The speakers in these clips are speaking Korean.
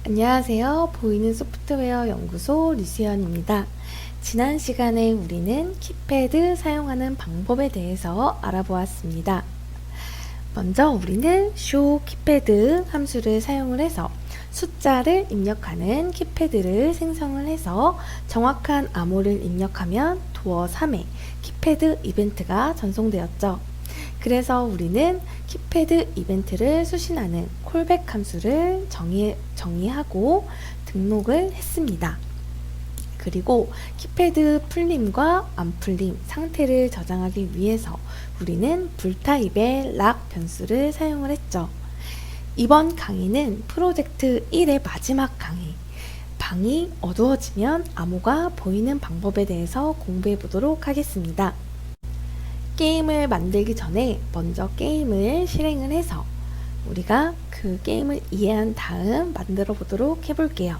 안녕하세요. 보이는 소프트웨어 연구소 류수연입니다. 지난 시간에 우리는 키패드 사용하는 방법에 대해서 알아보았습니다. 먼저 우리는 show 키패드 함수를 사용을 해서 숫자를 입력하는 키패드를 생성을 해서 정확한 암호를 입력하면 도어 3의 키패드 이벤트가 전송되었죠. 그래서 우리는 키패드 이벤트를 수신하는 콜백 함수를 정의하고 등록을 했습니다. 그리고 키패드 풀림과 안 풀림 상태를 저장하기 위해서 우리는 불타입의 락 변수를 사용을 했죠. 이번 강의는 프로젝트 1의 마지막 강의, 방이 어두워지면 암호가 보이는 방법에 대해서 공부해 보도록 하겠습니다. 게임을 만들기 전에 먼저 게임을 실행을 해서 우리가 그 게임을 이해한 다음 만들어 보도록 해볼게요.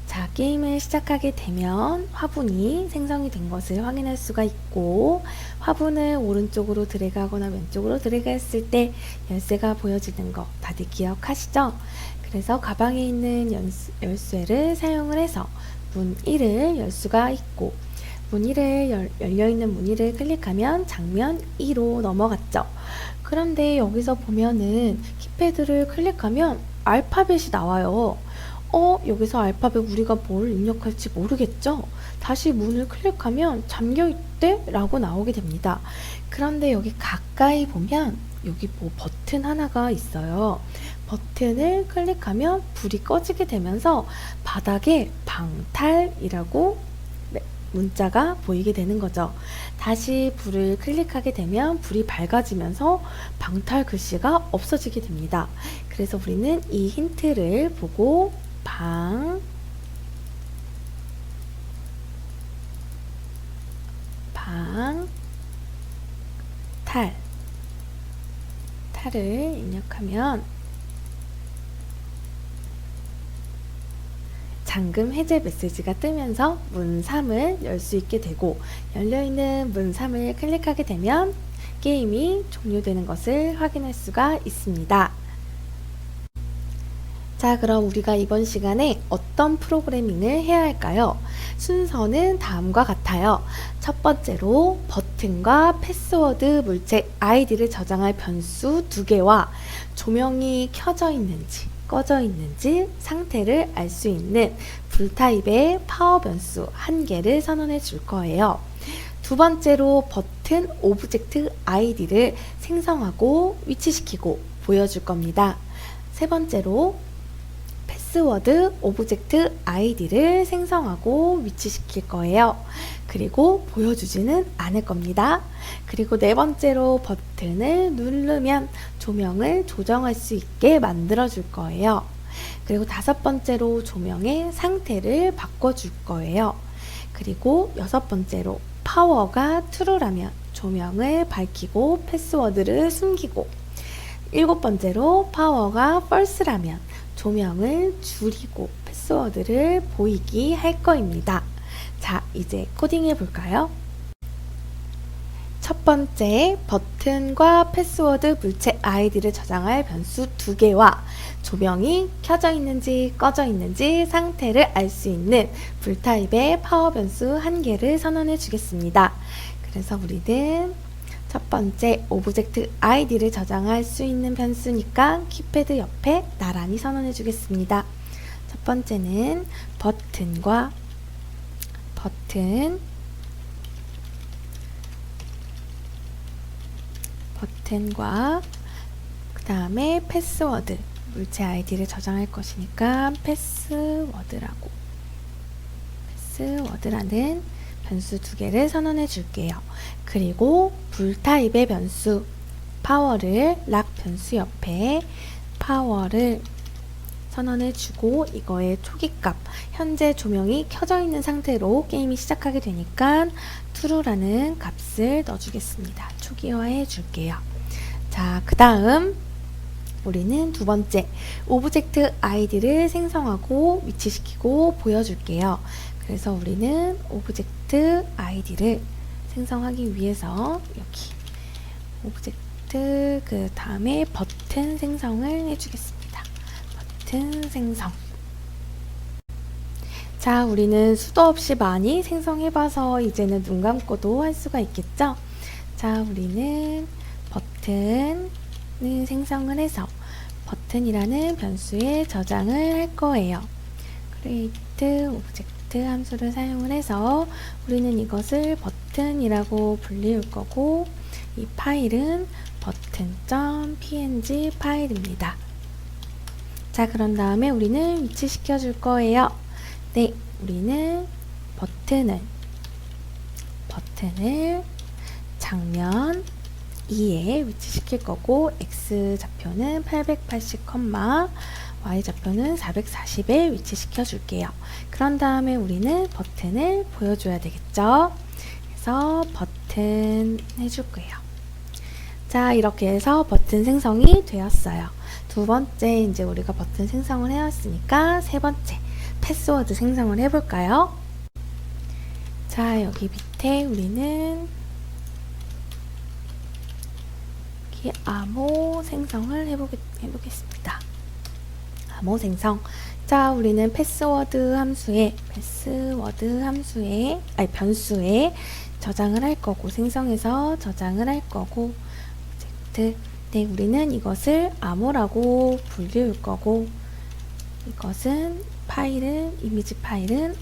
자, 게임을 시작하게 되면 화분이 생성이 된 것을 확인할 수가 있고, 화분을 오른쪽으로 드래그하거나 왼쪽으로 드래그했을 때 열쇠가 보여지는 거 다들 기억하시죠? 그래서 가방에 있는 열쇠를 사용을 해서 문 1을 열 수가 있고, 문 1을 열려있는 문 1을 클릭하면 장면 2로 넘어갔죠. 그런데 여기서 보면은 키패드를 클릭하면 알파벳이 나와요. 여기서 알파벳 우리가 뭘 입력할지 모르겠죠? 다시 문을 클릭하면 잠겨있대? 라고 나오게 됩니다. 그런데 여기 가까이 보면 여기 뭐 버튼 하나가 있어요. 버튼을 클릭하면 불이 꺼지게 되면서 바닥에 방탈이라고 문자가 보이게 되는 거죠. 다시 불을 클릭하게 되면 불이 밝아지면서 방탈 글씨가 없어지게 됩니다. 그래서 우리는 이 힌트를 보고 탈을 입력하면 잠금 해제 메시지가 뜨면서 문 3을 열 수 있게 되고, 열려있는 문 3을 클릭하게 되면 게임이 종료되는 것을 확인할 수가 있습니다. 자, 그럼 우리가 이번 시간에 어떤 프로그래밍을 해야 할까요? 순서는 다음과 같아요. 첫 번째로 버튼과 패스워드 물체 아이디를 저장할 변수 2개와 조명이 켜져 있는지 꺼져 있는지 상태를 알 수 있는 불타입의 파워 변수 1개를 선언해 줄 거예요. 두 번째로 버튼 오브젝트 아이디를 생성하고 위치시키고 보여줄 겁니다. 세 번째로 패스워드 오브젝트 아이디를 생성하고 위치시킬 거예요. 그리고 보여주지는 않을 겁니다. 그리고 네 번째로 버튼을 누르면 조명을 조정할 수 있게 만들어 줄 거예요. 그리고 다섯 번째로 조명의 상태를 바꿔줄 거예요. 그리고 여섯 번째로 파워가 true라면 조명을 밝히고 패스워드를 숨기고, 일곱 번째로 파워가 false라면 조명을 줄이고 패스워드를 보이게 할 거입니다. 자, 이제 코딩해 볼까요? 첫 번째, 버튼과 패스워드 물체 아이디를 저장할 변수 2개와 조명이 켜져 있는지 꺼져 있는지 상태를 알 수 있는 불타입의 파워 변수 1개를 선언해 주겠습니다. 그래서 우리는 첫 번째 오브젝트 아이디를 저장할 수 있는 변수니까 키패드 옆에 나란히 선언해 주겠습니다. 첫 번째는 버튼과 그 다음에 패스워드 물체 아이디를 저장할 것이니까 패스워드라는 변수 2개를 선언해 줄게요. 그리고 불타입의 변수 파워를 락 변수 옆에 파워를 선언해 주고, 이거의 초기값 현재 조명이 켜져 있는 상태로 게임이 시작하게 되니까 true라는 값을 넣어 주겠습니다. 초기화해 줄게요. 자, 그 다음 우리는 두 번째 오브젝트 아이디를 생성하고 위치시키고 보여줄게요. 그래서 우리는 오브젝트 아이디를 생성하기 위해서 여기 오브젝트 그 다음에 버튼 생성을 해주겠습니다. 버튼 생성. 자, 우리는 수도 없이 많이 생성해봐서 이제는 눈 감고도 할 수가 있겠죠? 자, 우리는 버튼을 생성을 해서 버튼이라는 변수에 저장을 할 거예요. create 오브젝트 함수를 사용을 해서 우리는 이것을 버튼이라고 불리울 거고, 이 파일은 버튼.png 파일입니다. 자, 그런 다음에 우리는 위치시켜 줄 거예요. 네, 우리는 버튼을 장면 2에 위치시킬 거고, X좌표는 880, Y좌표는 440에 위치시켜 줄게요. 그런 다음에 우리는 버튼을 보여줘야 되겠죠? 그래서 버튼 해줄 거예요. 자, 이렇게 해서 버튼 생성이 되었어요. 두 번째, 이제 우리가 버튼 생성을 해왔으니까 세 번째, 패스워드 생성을 해볼까요? 자, 여기 밑에 우리는 여기 암호 생성을 해보겠습니다. 암호 생성. 자, 우리는 변수에 저장을 할 거고, 생성해서 저장을 할 거고, 오브젝트. 네, 우리는 이것을 암호라고 불리울 거고, 이것은 이미지 파일은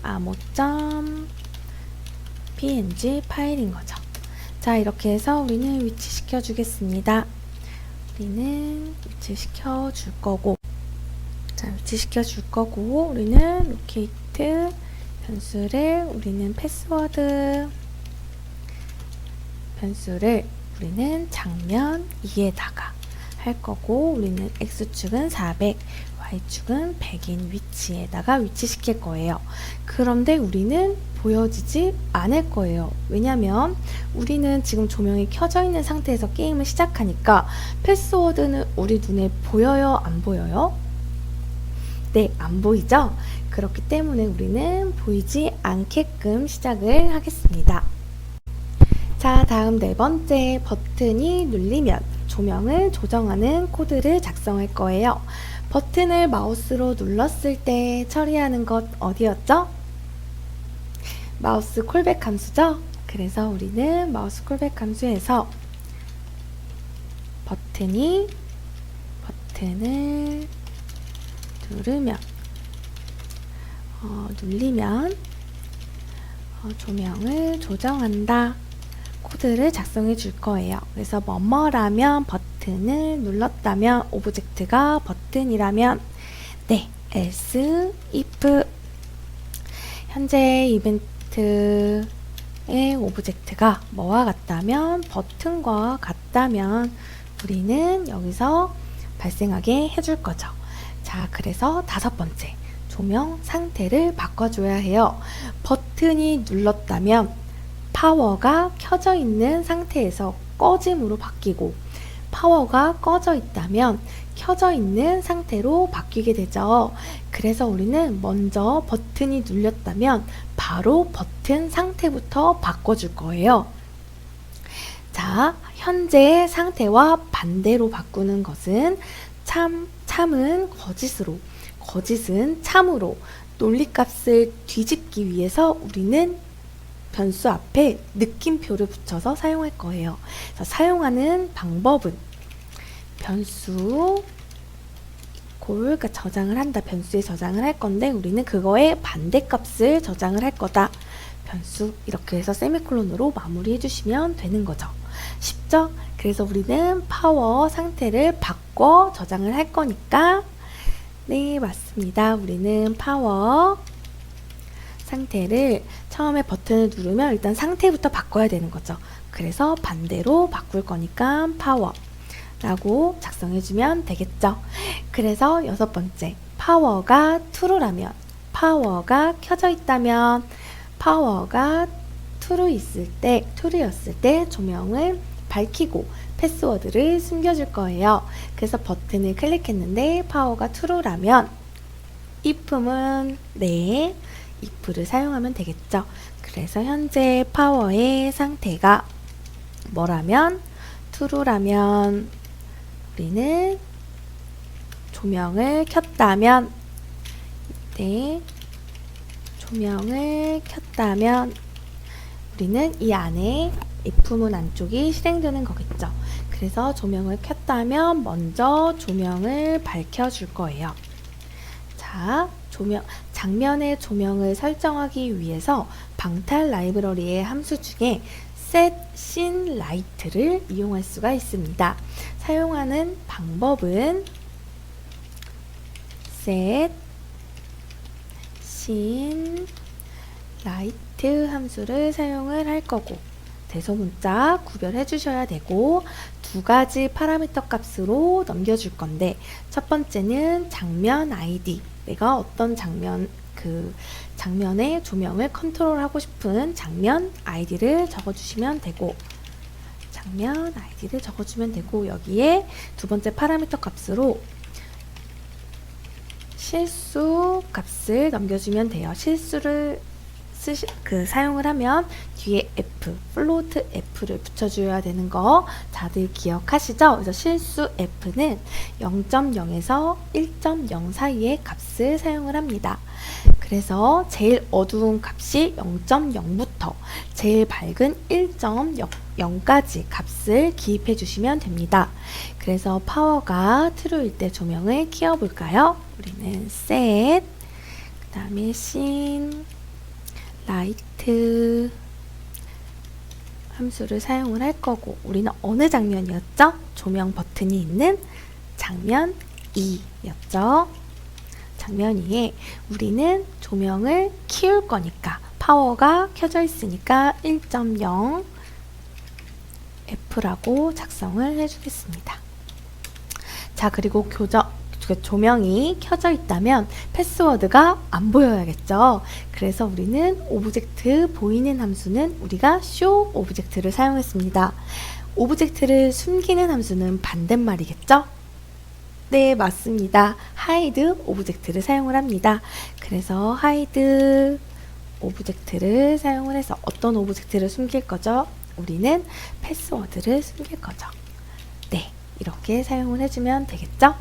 ammo.png 파일인 거죠. 자, 이렇게 해서 우리는 위치시켜 주겠습니다. 우리는 위치시켜 줄 거고, 우리는 locate 변수를, 우리는 패스워드 변수를 우리는 장면 2에다가 할 거고, 우리는 X축은 400, Y축은 100인 위치에다가 위치시킬 거예요. 그런데 우리는 보여지지 않을 거예요. 왜냐면 우리는 지금 조명이 켜져 있는 상태에서 게임을 시작하니까 패스워드는 우리 눈에 보여요? 안 보여요? 네, 안 보이죠? 그렇기 때문에 우리는 보이지 않게끔 시작을 하겠습니다. 자, 다음 네 번째, 버튼이 눌리면 조명을 조정하는 코드를 작성할 거예요. 버튼을 마우스로 눌렀을 때 처리하는 것 어디였죠? 마우스 콜백 함수죠? 그래서 우리는 마우스 콜백 함수에서 버튼을 눌리면 조명을 조정한다 코드를 작성해 줄 거예요. 그래서 뭐뭐라면 버튼을 눌렀다면, 오브젝트가 버튼이라면, 네, else if 현재 이벤트의 오브젝트가 뭐와 같다면, 버튼과 같다면 우리는 여기서 발생하게 해줄 거죠. 자, 그래서 다섯 번째, 조명 상태를 바꿔줘야 해요. 버튼이 눌렀다면 파워가 켜져 있는 상태에서 꺼짐으로 바뀌고, 파워가 꺼져 있다면 켜져 있는 상태로 바뀌게 되죠. 그래서 우리는 먼저 버튼이 눌렸다면 바로 버튼 상태부터 바꿔줄 거예요. 자, 현재 상태와 반대로 바꾸는 것은 참은 거짓으로, 거짓은 참으로 논리값을 뒤집기 위해서 우리는 변수 앞에 느낌표를 붙여서 사용할 거예요. 그래서 사용하는 방법은 변수 그러니까 저장을 한다. 변수에 저장을 할 건데 우리는 그거의 반대값을 저장을 할 거다. 변수 이렇게 해서 세미콜론으로 마무리해 주시면 되는 거죠. 쉽죠? 그래서 우리는 파워 상태를 바꿔 저장을 할 거니까, 네, 맞습니다. 우리는 파워 상태를 처음에 버튼을 누르면 일단 상태부터 바꿔야 되는 거죠. 그래서 반대로 바꿀 거니까 파워라고 작성해주면 되겠죠. 그래서 여섯 번째, 파워가 true라면, 파워가 켜져 있다면, 파워가 true였을 때 조명을 밝히고 패스워드를 숨겨줄 거예요. 그래서 버튼을 클릭했는데 파워가 true라면 if는 네, if를 사용하면 되겠죠. 그래서 현재 파워의 상태가 뭐라면, true라면 우리는 조명을 켰다면, 네, 조명을 켰다면 우리는 이 안에 if문 안쪽이 실행되는 거겠죠. 그래서 조명을 켰다면 먼저 조명을 밝혀줄 거예요. 자, 장면의 조명을 설정하기 위해서 방탈 라이브러리의 함수 중에 set scene light를 이용할 수가 있습니다. 사용하는 방법은 set scene light 함수를 사용을 할 거고, 대소문자 구별해 주셔야 되고, 두 가지 파라미터 값으로 넘겨줄 건데, 첫 번째는 장면 ID, 내가 어떤 장면의 조명을 컨트롤하고 싶은 장면 아이디를 적어주시면 되고, 여기에 두 번째 파라미터 값으로 실수 값을 넘겨주면 돼요. 실수를 사용을 하면 뒤에 F, 플로트 F를 붙여줘야 되는 거 다들 기억하시죠? 그래서 실수 F는 0.0에서 1.0 사이의 값을 사용을 합니다. 그래서 제일 어두운 값이 0.0부터 제일 밝은 1.0까지 값을 기입해 주시면 됩니다. 그래서 파워가 true일 때 조명을 키워 볼까요? 우리는 set, 그 다음에 scene 라이트 함수를 사용을 할 거고, 우리는 어느 장면이었죠? 조명 버튼이 있는 장면 2였죠. 장면 2에 우리는 조명을 키울 거니까 파워가 켜져 있으니까 1.0 F라고 작성을 해주겠습니다. 자, 그리고 조명이 켜져 있다면 패스워드가 안 보여야겠죠. 그래서 우리는 오브젝트 보이는 함수는 우리가 show 오브젝트를 사용했습니다. 오브젝트를 숨기는 함수는 반대말이겠죠? 네, 맞습니다. hide 오브젝트를 사용을 합니다. 그래서 hide 오브젝트를 사용을 해서 어떤 오브젝트를 숨길 거죠? 우리는 패스워드를 숨길 거죠. 네, 이렇게 사용을 해주면 되겠죠?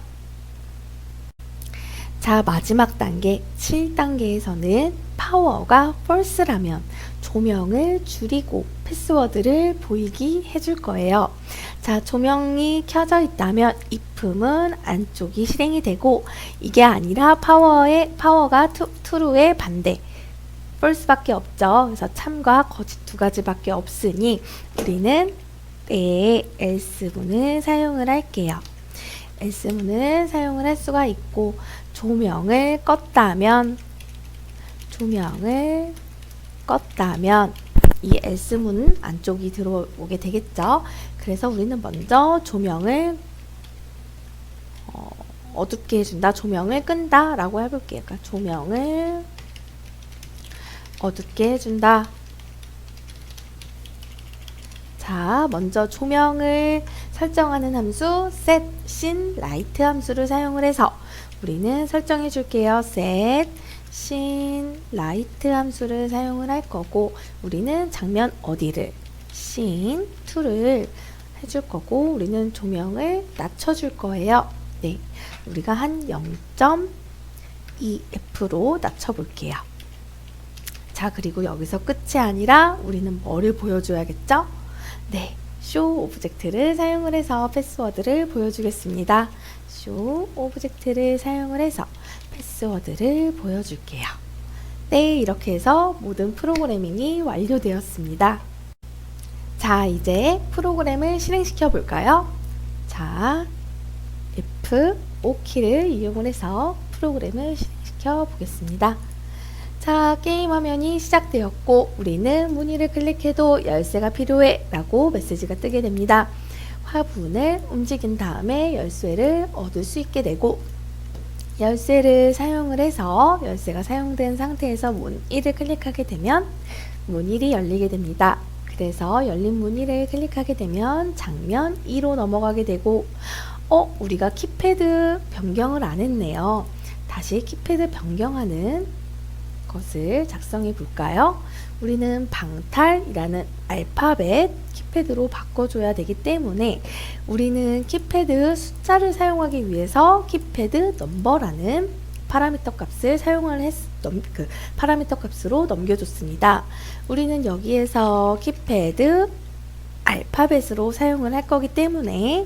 자, 마지막 단계 7단계에서는 파워가 false라면 조명을 줄이고 패스워드를 보이게 해줄 거예요. 자, 조명이 켜져 있다면 if문 안쪽이 실행이 되고, 이게 아니라 파워가 true의 반대 false밖에 없죠. 그래서 참과 거짓 두 가지밖에 없으니 우리는 else문을 사용을 할게요. else문을 사용을 할 수가 있고, 조명을 껐다면 이 else문 안쪽이 들어오게 되겠죠. 그래서 우리는 먼저 조명을 어둡게 해준다, 조명을 끈다 라고 해볼게요. 그러니까 조명을 어둡게 해준다. 자, 먼저 조명을 설정하는 함수 set scene light 함수를 사용을 해서 우리는 설정해 줄게요. set scene light 함수를 사용을 할 거고, 우리는 장면 어디를 scene 2를 해줄 거고, 우리는 조명을 낮춰줄 거예요. 네, 우리가 한 0.2F로 낮춰볼게요. 자, 그리고 여기서 끝이 아니라 우리는 뭐를 보여줘야겠죠? 네, show 오브젝트를 사용을 해서 패스워드를 보여주겠습니다. show 오브젝트를 사용을 해서 패스워드를 보여줄게요. 네, 이렇게 해서 모든 프로그래밍이 완료되었습니다. 자, 이제 프로그램을 실행시켜 볼까요? 자, F5키를 이용을 해서 프로그램을 실행시켜 보겠습니다. 자, 게임 화면이 시작되었고, 우리는 문의를 클릭해도 열쇠가 필요해 라고 메시지가 뜨게 됩니다. 화분을 움직인 다음에 열쇠를 얻을 수 있게 되고, 열쇠를 사용을 해서 열쇠가 사용된 상태에서 문 1을 클릭하게 되면 문 1이 열리게 됩니다. 그래서 열린 문 1을 클릭하게 되면 장면 2로 넘어가게 되고, 우리가 키패드 변경을 안 했네요. 다시 키패드 변경하는 것을 작성해 볼까요? 우리는 방탈이라는 알파벳 키패드로 바꿔줘야 되기 때문에 우리는 키패드 숫자를 사용하기 위해서 키패드 넘버라는 파라미터 값을 파라미터 값으로 넘겨줬습니다. 우리는 여기에서 키패드 알파벳으로 사용을 할 거기 때문에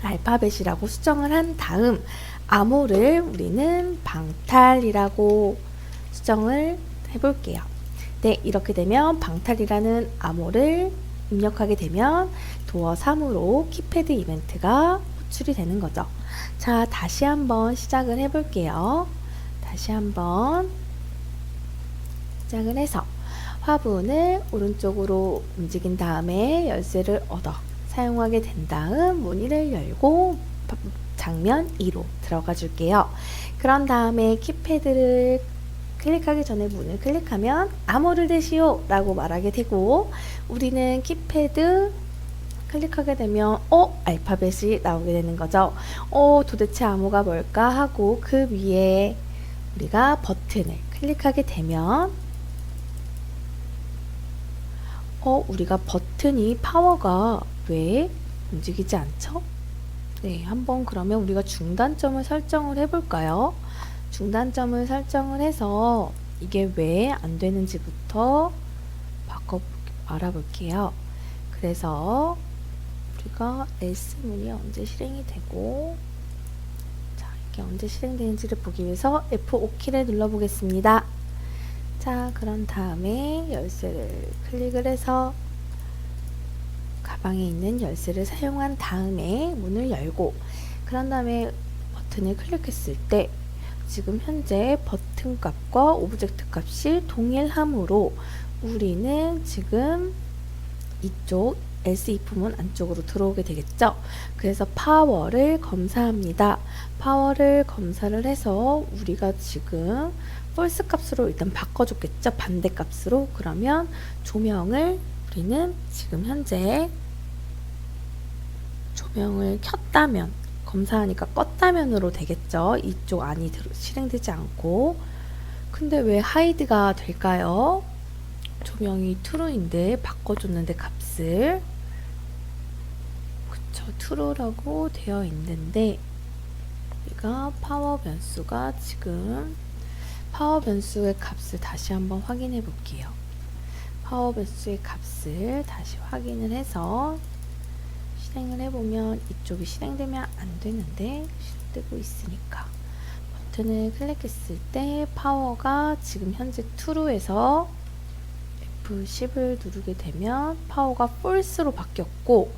알파벳이라고 수정을 한 다음 암호를 우리는 방탈이라고 수정을 해볼게요. 네, 이렇게 되면 방탈이라는 암호를 입력하게 되면 도어 3으로 키패드 이벤트가 호출이 되는 거죠. 자, 다시 한번 시작을 해볼게요. 다시 한번 시작을 해서 화분을 오른쪽으로 움직인 다음에 열쇠를 얻어 사용하게 된 다음 문의를 열고 장면 2로 들어가 줄게요. 그런 다음에 키패드를 클릭하기 전에 문을 클릭하면 암호를 대시오 라고 말하게 되고, 우리는 키패드 클릭하게 되면 알파벳이 나오게 되는 거죠. 도대체 암호가 뭘까 하고 그 위에 우리가 버튼을 클릭하게 되면 우리가 버튼이 파워가 왜 움직이지 않죠? 네, 한번 그러면 우리가 중단점을 설정을 해볼까요? 중단점을 설정을 해서 이게 왜 안 되는지부터 알아볼게요. 그래서 우리가 else 문이 언제 실행이 되고, 자, 이게 언제 실행되는지를 보기 위해서 F5키를 눌러보겠습니다. 자, 그런 다음에 열쇠를 클릭을 해서 가방에 있는 열쇠를 사용한 다음에 문을 열고, 그런 다음에 버튼을 클릭했을 때 지금 현재 버튼 값과 오브젝트 값이 동일하므로 우리는 지금 이쪽 else if 문 안쪽으로 들어오게 되겠죠. 그래서 파워를 검사합니다. 파워를 검사를 해서 우리가 지금 false 값으로 일단 바꿔줬겠죠. 반대 값으로. 그러면 조명을 우리는 지금 현재 조명을 켰다면, 검사하니까 껐다면으로 되겠죠. 이쪽 안이 실행되지 않고. 근데 왜 하이드가 될까요? 조명이 true인데 바꿔줬는데 값을, 그쵸, true라고 되어 있는데 우리가 파워 변수가 지금 파워 변수의 값을 다시 한번 확인해 볼게요. 파워 변수의 값을 다시 확인을 해서 실행을 해보면 이쪽이 실행되면 안 되는데 실행되고 있으니까 버튼을 클릭했을 때 파워가 지금 현재 true에서 F10을 누르게 되면 파워가 false로 바뀌었고,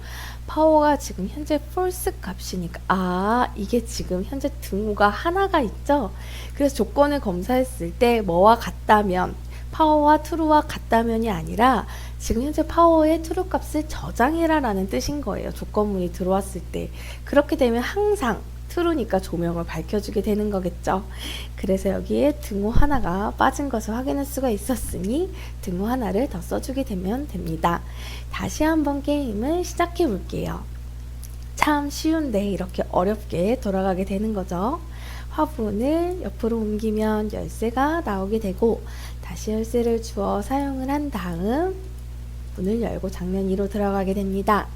파워가 지금 현재 false 값이니까 이게 지금 현재 등호가 하나가 있죠. 그래서 조건을 검사했을 때 뭐와 같다면, 파워와 true와 같다면이 아니라 지금 현재 파워의 true 값을 저장해라 라는 뜻인 거예요. 조건문이 들어왔을 때. 그렇게 되면 항상 true니까 조명을 밝혀주게 되는 거겠죠. 그래서 여기에 등호 하나가 빠진 것을 확인할 수가 있었으니 등호 하나를 더 써주게 되면 됩니다. 다시 한번 게임을 시작해 볼게요. 참 쉬운데 이렇게 어렵게 돌아가게 되는 거죠. 화분을 옆으로 옮기면 열쇠가 나오게 되고, 다시 열쇠를 주어 사용을 한 다음 문을 열고 장면 2로 들어가게 됩니다.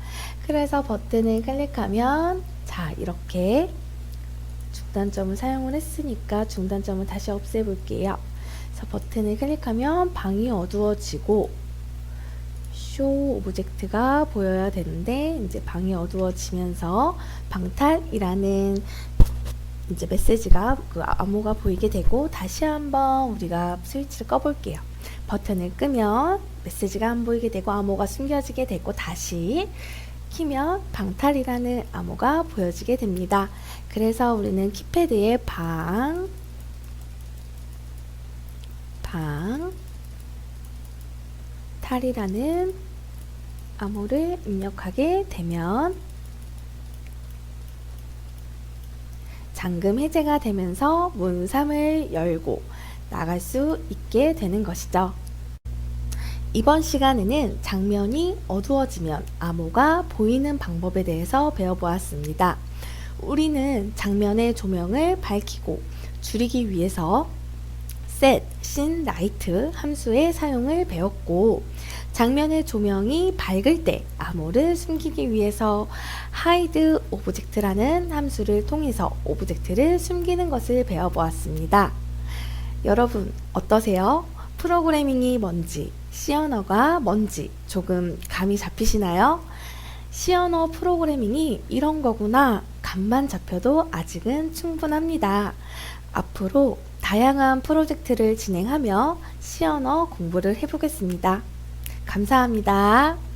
그래서 버튼을 클릭하면, 자, 이렇게 중단점을 사용을 했으니까 중단점을 다시 없애볼게요. 그래서 버튼을 클릭하면 방이 어두워지고 쇼 오브젝트가 보여야 되는데 이제 방이 어두워지면서 방탈이라는 이제 메시지가, 그 암호가 보이게 되고, 다시 한번 우리가 스위치를 꺼볼게요. 버튼을 끄면 메시지가 안 보이게 되고 암호가 숨겨지게 되고, 다시 키면 방탈이라는 암호가 보여지게 됩니다. 그래서 우리는 키패드에 방탈이라는 암호를 입력하게 되면 잠금 해제가 되면서 문 3을 열고 나갈 수 있게 되는 것이죠. 이번 시간에는 장면이 어두워지면 암호가 보이는 방법에 대해서 배워보았습니다. 우리는 장면의 조명을 밝히고 줄이기 위해서 set, scene, light 함수의 사용을 배웠고, 장면의 조명이 밝을 때 암호를 숨기기 위해서 hide object라는 함수를 통해서 오브젝트를 숨기는 것을 배워보았습니다. 여러분 어떠세요? 프로그래밍이 뭔지, C 언어가 뭔지 조금 감이 잡히시나요? C 언어 프로그래밍이 이런 거구나 감만 잡혀도 아직은 충분합니다. 앞으로 다양한 프로젝트를 진행하며 C 언어 공부를 해보겠습니다. 감사합니다.